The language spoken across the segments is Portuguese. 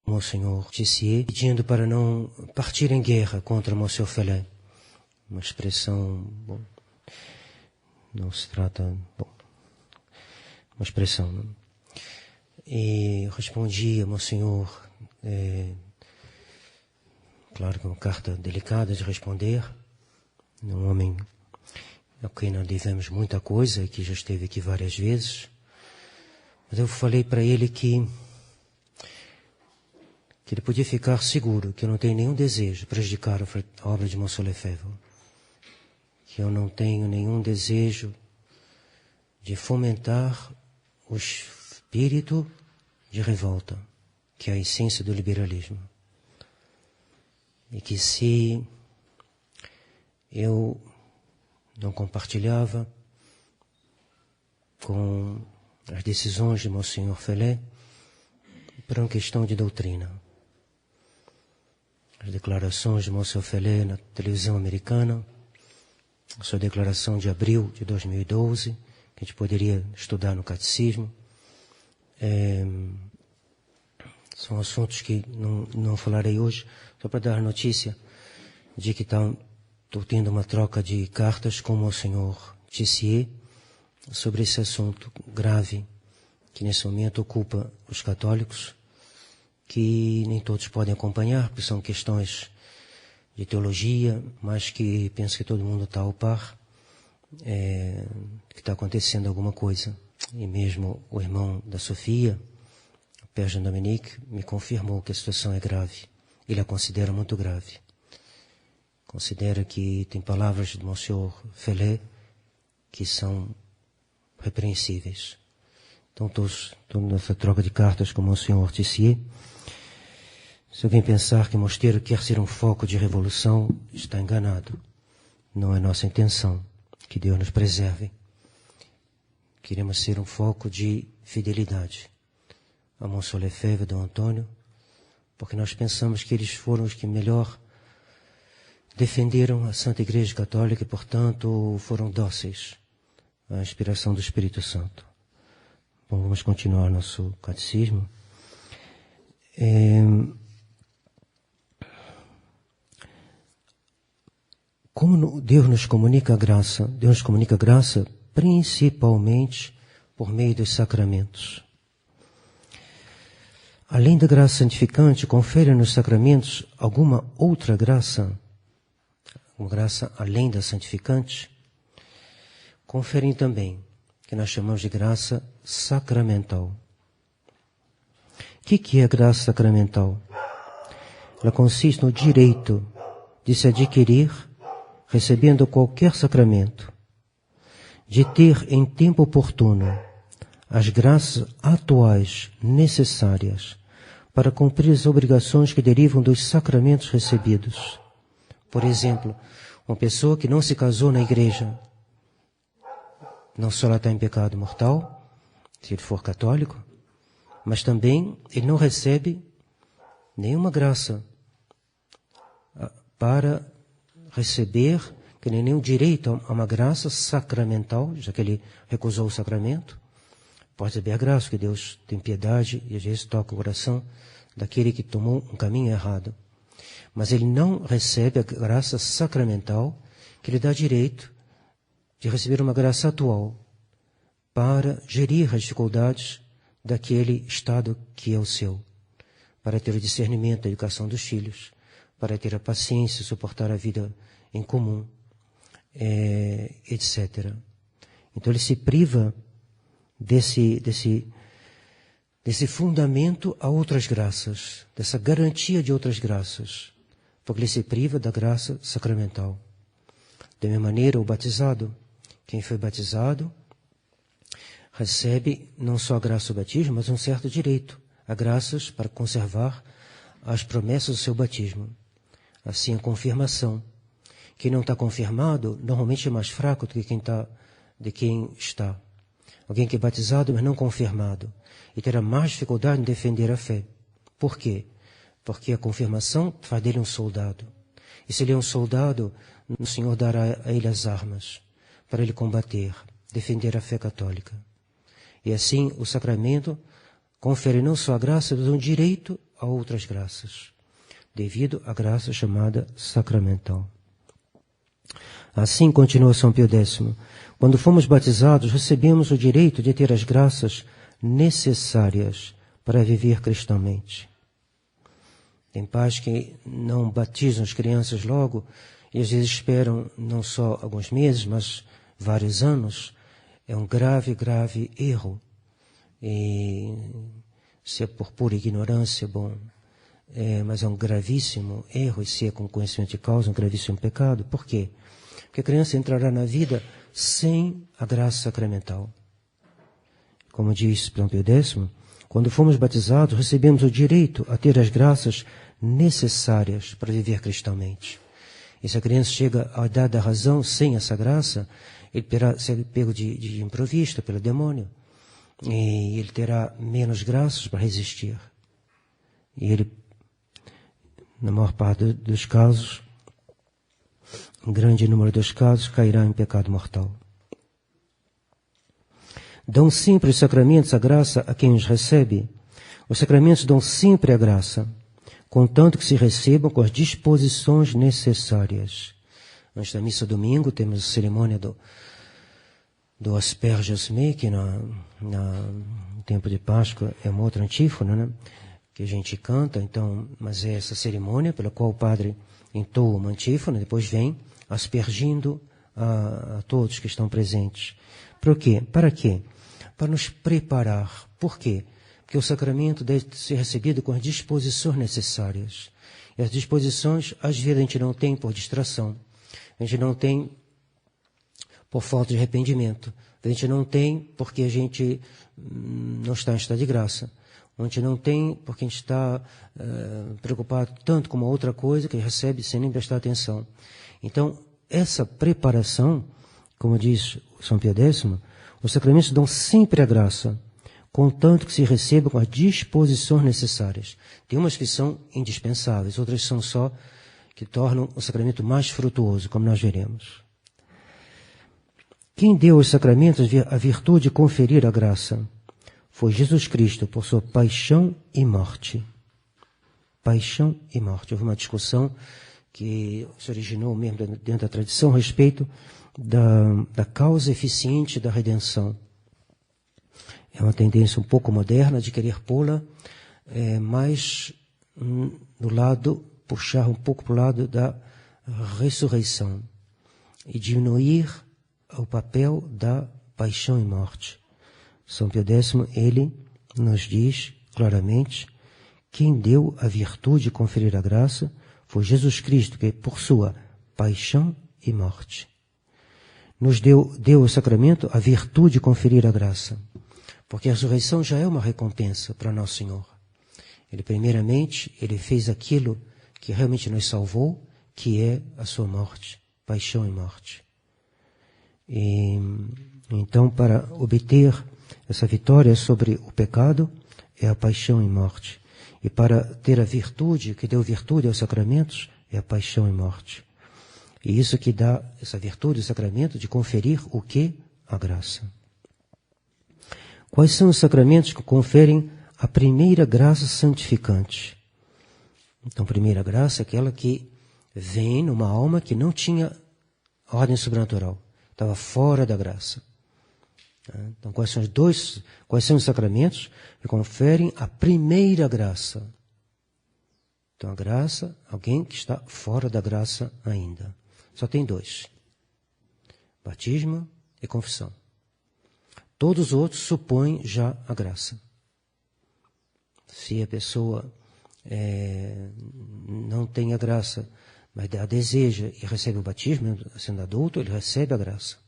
Monsenhor Tissier, pedindo para não partir em guerra contra Monsieur Fellet. Uma expressão, bom, não se trata, bom, uma expressão, não? E respondi, Monsenhor, claro que é uma carta delicada de responder, um homem a quem não devemos muita coisa e que já esteve aqui várias vezes, mas eu falei para ele que ele podia ficar seguro que eu não tenho nenhum desejo de prejudicar a obra de Monsieur Lefebvre, que eu não tenho nenhum desejo de fomentar o espírito de revolta, que é a essência do liberalismo. E que se eu não compartilhava com as decisões de Monsenhor Fellet, por uma questão de doutrina. As declarações de Monsenhor Fellet na televisão americana, a sua declaração de abril de 2012, que a gente poderia estudar no catecismo, são assuntos que não falarei hoje, só para dar notícia de que estou tendo uma troca de cartas com o Monsenhor Tissier sobre esse assunto grave que nesse momento ocupa os católicos, que nem todos podem acompanhar, porque são questões de teologia, mas que penso que todo mundo está ao par, que está acontecendo alguma coisa. E mesmo o irmão da Sofia, o Père Jean-Dominique, me confirmou que a situação é grave. Ele a considera muito grave. Considera que tem palavras do Monsieur Fellet que são repreensíveis. Então estou nessa troca de cartas com o Monsenhor Tissier. Se alguém pensar que o mosteiro quer ser um foco de revolução, está enganado. Não é nossa intenção. Que Deus nos preserve. Queremos ser um foco de fidelidade a Monsieur Lefebvre e Dom Antônio, porque nós pensamos que eles foram os que melhor defenderam a Santa Igreja Católica e, portanto, foram dóceis à inspiração do Espírito Santo. Bom, vamos continuar nosso catecismo. Como Deus nos comunica a graça? Deus nos comunica a graça principalmente por meio dos sacramentos. Além da graça santificante, confere nos sacramentos alguma outra graça? Uma graça além da santificante? Conferem também, que nós chamamos de graça sacramental. O que é a graça sacramental? Ela consiste no direito de se adquirir, recebendo qualquer sacramento, de ter em tempo oportuno as graças atuais necessárias para cumprir as obrigações que derivam dos sacramentos recebidos. Por exemplo, uma pessoa que não se casou na igreja, não só ela está em pecado mortal, se ele for católico, mas também ele não recebe nenhuma graça para receber, que nem nenhum direito a uma graça sacramental, já que ele recusou o sacramento. Pode receber a graça, que Deus tem piedade e às vezes toca o coração daquele que tomou um caminho errado. Mas ele não recebe a graça sacramental, que lhe dá direito de receber uma graça atual para gerir as dificuldades daquele estado que é o seu, para ter o discernimento, a educação dos filhos, para ter a paciência, suportar a vida em comum, etc. Então ele se priva desse fundamento a outras graças, dessa garantia de outras graças, porque ele se priva da graça sacramental. Da mesma maneira, o batizado, quem foi batizado, recebe não só a graça do batismo, mas um certo direito a graças para conservar as promessas do seu batismo. Assim, a confirmação. Quem não está confirmado, normalmente é mais fraco do que quem está. Alguém que é batizado, mas não confirmado, e terá mais dificuldade em defender a fé. Por quê? Porque a confirmação faz dele um soldado. E se ele é um soldado, o Senhor dará a ele as armas para ele combater, defender a fé católica. E assim, o sacramento confere não só a graça, mas um direito a outras graças, devido à graça chamada sacramental. Assim, continua São Pio X, quando fomos batizados, recebemos o direito de ter as graças necessárias para viver cristamente. Tem pais que não batizam as crianças logo e às vezes esperam não só alguns meses, mas vários anos. É um grave, grave erro. E se é por pura ignorância, bom, mas é um gravíssimo erro, e se é com conhecimento de causa, um gravíssimo pecado. Por quê? Porque a criança entrará na vida sem a graça sacramental. Como diz São Pio X, quando fomos batizados, recebemos o direito a ter as graças necessárias para viver cristamente. E se a criança chega à idade da razão sem essa graça, ele terá sido pego de improviso pelo demônio. E ele terá menos graças para resistir. E ele, na maior parte dos casos, um grande número dos casos, cairá em pecado mortal. Dão sempre os sacramentos a graça a quem os recebe. Os sacramentos dão sempre a graça, contanto que se recebam com as disposições necessárias. Antes da missa domingo, temos a cerimônia do Asperges Me, que no tempo de Páscoa é uma outra antífona, né? Que a gente canta, então, mas é essa cerimônia pela qual o padre entoa uma antífona, depois vem aspergindo a todos que estão presentes. Por quê? Para quê? Para nos preparar. Por quê? Porque o sacramento deve ser recebido com as disposições necessárias. E as disposições, às vezes, a gente não tem por distração. A gente não tem por falta de arrependimento. A gente não tem porque a gente não está em estado de graça. A gente não tem porque a gente está preocupado tanto com uma outra coisa que recebe sem nem prestar atenção. Então, essa preparação, como diz São Pio X, os sacramentos dão sempre a graça, contanto que se receba com as disposições necessárias. Tem umas que são indispensáveis, outras são só que tornam o sacramento mais frutuoso, como nós veremos. Quem deu aos sacramentos a virtude de conferir a graça foi Jesus Cristo, por sua paixão e morte. Paixão e morte. Houve uma discussão que se originou mesmo dentro da tradição a respeito da causa eficiente da redenção. É uma tendência um pouco moderna de querer pô-la mais do lado, puxar um pouco para o lado da ressurreição e diminuir o papel da paixão e morte. São Pio X, ele nos diz claramente, quem deu a virtude de conferir a graça foi Jesus Cristo, que por sua paixão e morte nos deu o sacramento a virtude de conferir a graça. Porque a ressurreição já é uma recompensa para Nosso Senhor. Ele fez aquilo que realmente nos salvou, que é a sua morte, paixão e morte. E então, para obter essa vitória sobre o pecado, é a paixão e morte. E para ter a virtude, que deu virtude aos sacramentos, é a paixão e morte. E isso que dá essa virtude, o sacramento, de conferir o que? A graça. Quais são os sacramentos que conferem a primeira graça santificante? Então, a primeira graça é aquela que vem numa alma que não tinha ordem sobrenatural, estava fora da graça. Então, quais são os sacramentos que conferem a primeira graça? Então, a graça, alguém que está fora da graça ainda. Só tem dois: batismo e confissão. Todos os outros supõem já a graça. Se a pessoa não tem a graça, mas a deseja e recebe o batismo, sendo adulto, ele recebe a graça.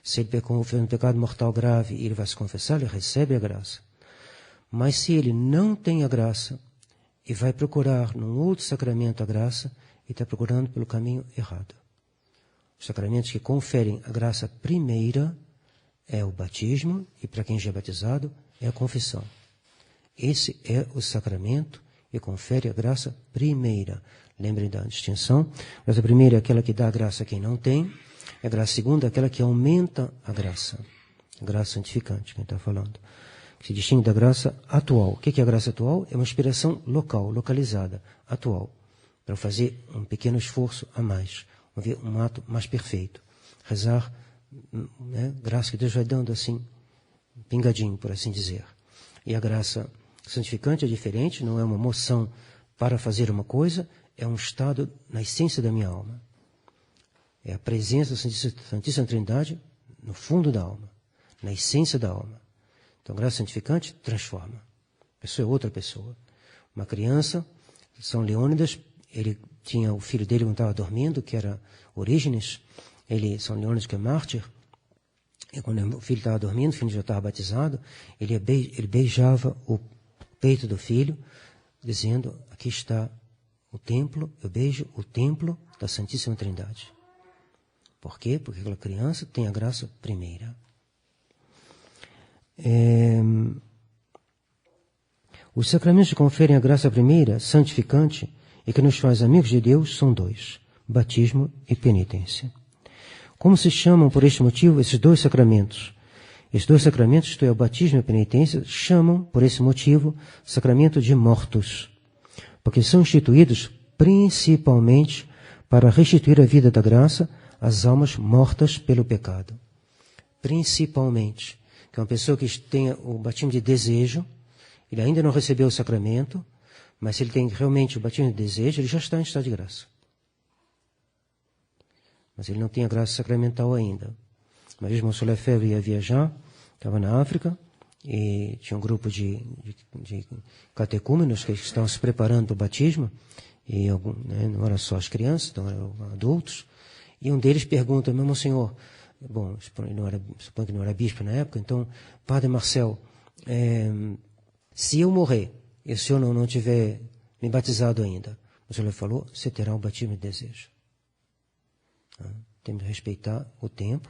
Se ele fez um pecado mortal grave e ele vai se confessar, ele recebe a graça. Mas se ele não tem a graça e vai procurar num outro sacramento a graça, ele está procurando pelo caminho errado. Os sacramentos que conferem a graça primeira é o batismo, e para quem já é batizado, é a confissão. Esse é o sacramento que confere a graça primeira. Lembrem da distinção. A graça primeira é aquela que dá a graça a quem não tem. A graça segunda é aquela que aumenta a graça santificante, quem está falando. que se distingue da graça atual. O que é a graça atual? É uma inspiração local, localizada, atual, para fazer um pequeno esforço a mais, um ato mais perfeito. Rezar, né? Graça que Deus vai dando assim, pingadinho, por assim dizer. E a graça santificante é diferente, não é uma moção para fazer uma coisa, é um estado na essência da minha alma. É a presença da Santíssima Trindade no fundo da alma, na essência da alma. Então, graça santificante transforma. A pessoa é outra pessoa. Uma criança, São Leônidas, ele tinha o filho dele quando estava dormindo, que era Orígenes. São Leônidas, que é mártir, e quando o filho estava dormindo, o filho já estava batizado, ele beijava o peito do filho, dizendo, aqui está o templo, eu beijo o templo da Santíssima Trindade. Por quê? Porque aquela criança tem a graça primeira. Os sacramentos que conferem a graça primeira, santificante, e que nos faz amigos de Deus, são dois: batismo e penitência. Como se chamam, por este motivo, esses dois sacramentos? Esses dois sacramentos, isto é, o batismo e a penitência, chamam, por esse motivo, sacramento de mortos, porque são instituídos principalmente para restituir a vida da graça às almas mortas pelo pecado. Principalmente. Que é uma pessoa que tenha o batismo de desejo, ele ainda não recebeu o sacramento, mas se ele tem realmente o batismo de desejo, ele já está em estado de graça. Mas ele não tem a graça sacramental ainda. Uma vez Monsenhor Lefebvre ia viajar, estava na África, e tinha um grupo de catecúmenos que estavam se preparando para o batismo, e não era só as crianças, então eram adultos, e um deles pergunta, meu Monsenhor, bom, suponho que não era bispo na época, então, Padre Marcel, se eu morrer e o senhor não tiver me batizado ainda, o senhor falou, você terá um batismo de desejo. Temos que respeitar o tempo,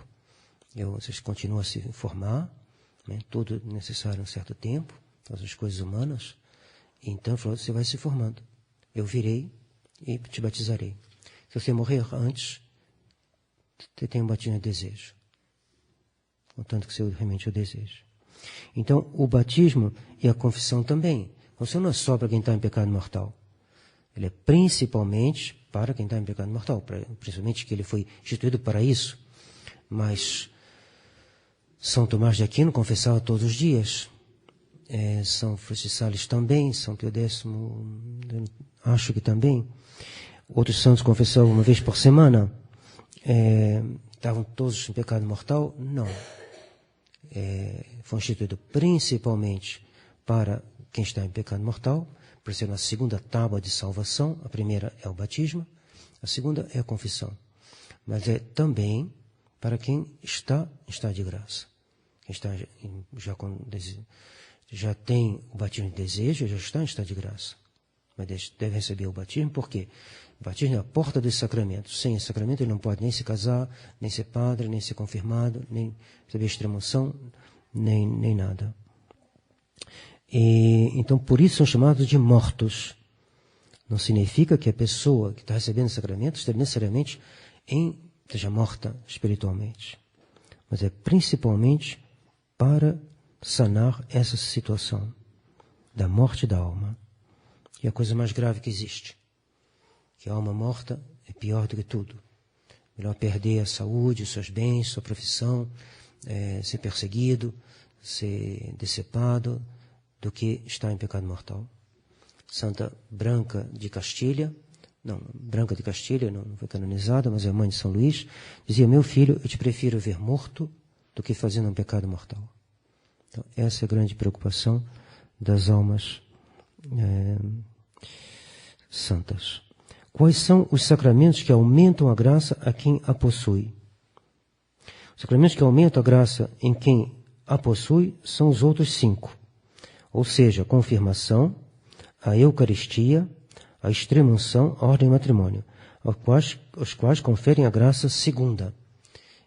vocês continuam a se formar, né, tudo necessário um certo tempo, todas as coisas humanas, então falou, você vai se formando, eu virei e te batizarei. Se você morrer antes, você tem um batismo de desejo, contanto que você realmente o deseja. Então, o batismo e a confissão também. O Senhor não é só para quem está em pecado mortal. Ele é principalmente para quem está em pecado mortal, principalmente que ele foi instituído para isso. Mas São Tomás de Aquino confessava todos os dias. São Francisco de Sales também, São Pio X, acho que também. Outros santos confessavam uma vez por semana. Estavam todos em pecado mortal? Não. Foi instituído principalmente para quem está em pecado mortal, por ser na segunda tábua de salvação. A primeira é o batismo, a segunda é a confissão. Mas é também para quem está em estado de graça. Quem está já tem o batismo de desejo, já está em estado de graça. Mas deve receber o batismo, por quê? O batismo é a porta dos sacramentos. Sem esse sacramento ele não pode nem se casar, nem ser padre, nem ser confirmado, nem receber extrema-unção, nem nada. Então, por isso são chamados de mortos. Não significa que a pessoa que está recebendo o sacramento esteja necessariamente esteja morta espiritualmente. Mas é principalmente para sanar essa situação da morte da alma. Que é a coisa mais grave que existe. Que a alma morta é pior do que tudo. Melhor perder a saúde, os seus bens, sua profissão, ser perseguido, ser decepado, do que estar em pecado mortal. Santa Branca de Castilha, Branca de Castilha não foi canonizada, mas é a mãe de São Luís, dizia, meu filho, eu te prefiro ver morto do que fazendo um pecado mortal. Então, essa é a grande preocupação das almas santas. Quais são os sacramentos que aumentam a graça a quem a possui? Os sacramentos que aumentam a graça em quem a possui são os outros 5. Ou seja, a confirmação, a Eucaristia, a extrema-unção, a ordem e matrimônio, os quais conferem a graça segunda.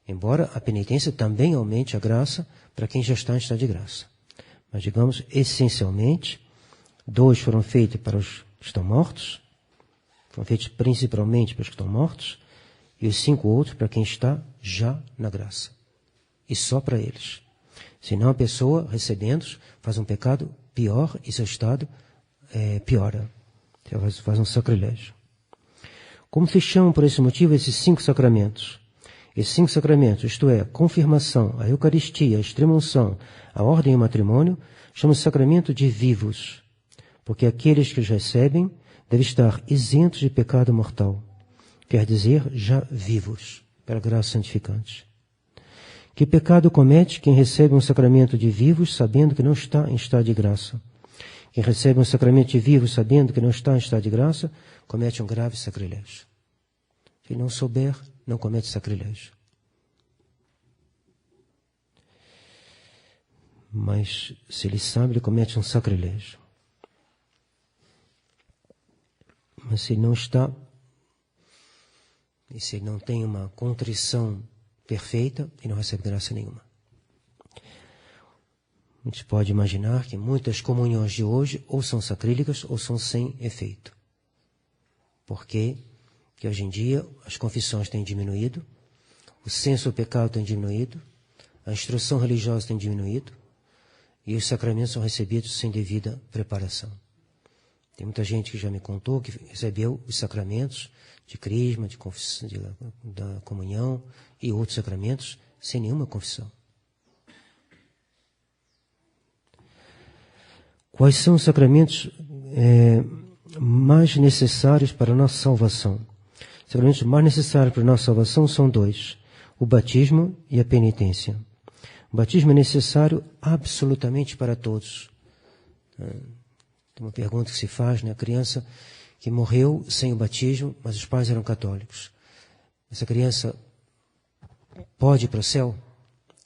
Embora a penitência também aumente a graça para quem já está em estado de graça. Mas, digamos, essencialmente, 2 foram feitos para os que estão mortos, foram feitos principalmente para os que estão mortos, e os 5 outros para quem está já na graça. E só para eles. Senão a pessoa, recebendo-os, faz um pecado pior e seu estado piora. Faz um sacrilégio. Como se chamam por esse motivo esses 5 sacramentos? Esses 5 sacramentos, isto é, a confirmação, a Eucaristia, a extrema-unção, a ordem e o matrimônio, chamam-se sacramento de vivos, porque aqueles que os recebem devem estar isentos de pecado mortal, quer dizer, já vivos, pela graça santificante. Que pecado comete quem recebe um sacramento de vivos sabendo que não está em estado de graça? Quem recebe um sacramento de vivos sabendo que não está em estado de graça, comete um grave sacrilégio. Se não souber, não comete sacrilégio. Mas se ele sabe, ele comete um sacrilégio. Mas se ele não está, e se ele não tem uma contrição perfeita, ele não recebe graça nenhuma. A gente pode imaginar que muitas comunhões de hoje ou são sacrílegas ou são sem efeito. Por quê? Porque hoje em dia as confissões têm diminuído, o senso do pecado tem diminuído, a instrução religiosa tem diminuído e os sacramentos são recebidos sem devida preparação. Tem muita gente que já me contou que recebeu os sacramentos de crisma, da comunhão e outros sacramentos sem nenhuma confissão. Quais são os sacramentos mais necessários para a nossa salvação? Os sacramentos mais necessários para a nossa salvação são 2, o batismo e a penitência. O batismo é necessário absolutamente para todos. Tem uma pergunta que se faz, né? A criança que morreu sem o batismo, mas os pais eram católicos. Essa criança pode ir para o céu?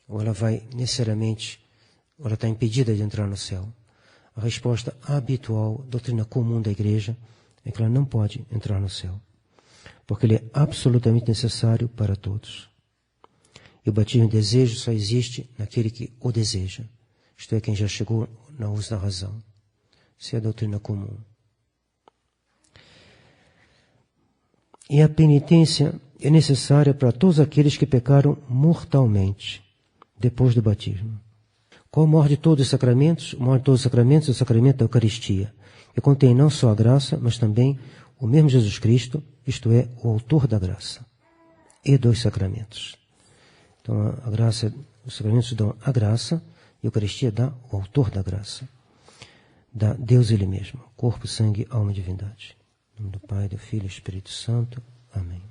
Ou ela vai necessariamente, ou ela está impedida de entrar no céu? A resposta habitual, doutrina comum da Igreja, é que ela não pode entrar no céu, porque ele é absolutamente necessário para todos. E o batismo de desejo só existe naquele que o deseja, isto é, quem já chegou no uso da razão. Isso é a doutrina comum. E a penitência é necessária para todos aqueles que pecaram mortalmente depois do batismo. Qual o maior de todos os sacramentos? O maior de todos os sacramentos é o sacramento da Eucaristia, que contém não só a graça, mas também o mesmo Jesus Cristo, isto é, o autor da graça, e dos sacramentos. Então, a graça, os sacramentos dão a graça, e a Eucaristia dá o autor da graça, dá Deus Ele mesmo, corpo, sangue, alma e divindade. Em nome do Pai, do Filho e do Espírito Santo. Amém.